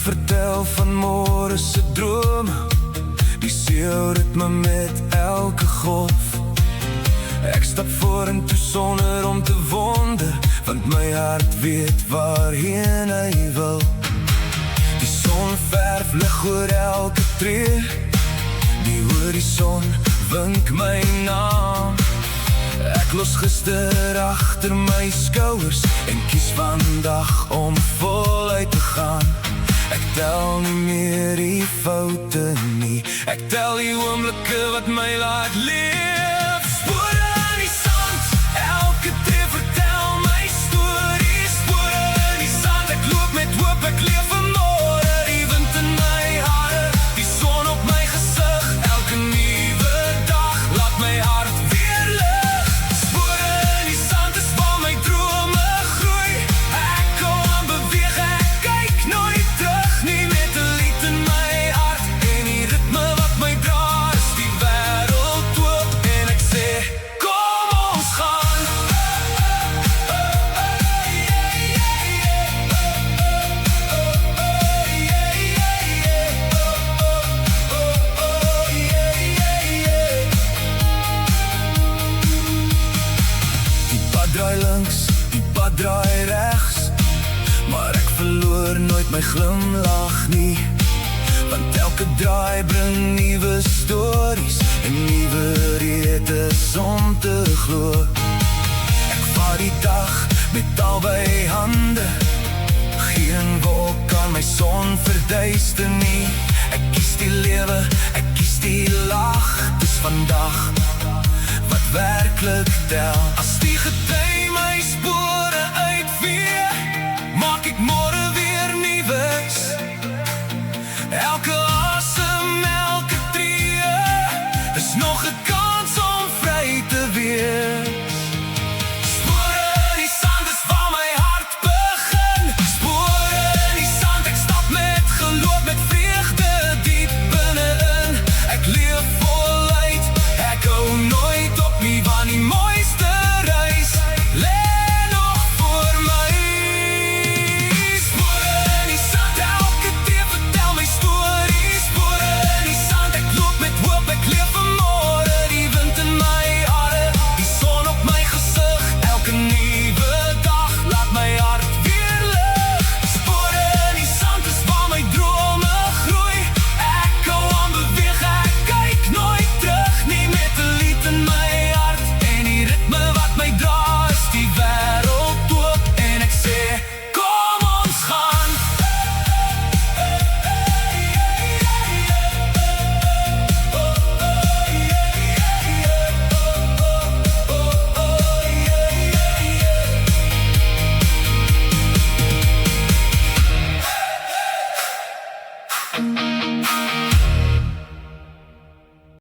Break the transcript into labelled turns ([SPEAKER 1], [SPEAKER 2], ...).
[SPEAKER 1] Vertel van môre se drome, die seelritme met elke golf. Ek stap vorentoe sonder om te wonder, want my hart weet waarheen hy wil. Die son verf lig oor elke tree, die horison wink my naam. Ek los gister agter my skouers en kies vandag om voluit te gaan. Ek tel nie meer die foute nie, ek tel die oomblikke wat my laat leef. Spore in die sand, elke tree vertel my stories. Spore in die sand, ek loop met hoop, ek leef vir môre. Die wind in my hare, die son op my gesig, elke nuwe dag laat my hart weer lig. Spore in die sand is waar my drome groei. Ek kom aan beweeg, ek kyk nooit terug nie, met 'n lied in my hart en die ritme wat my dra, is die wêreld oop en ek sê kom ons gaan. Die pad draai links, die pad draai regs, maar ek verloor nooit my glimlach nie, want elke draai bring nuwe stories en nuwe redes om te glo. Ek vaar die dag met albei hande, geen wolk kan my son verduister nie. Ek kies die lewe, ek kies die lag, dis vandag wat werklik tel.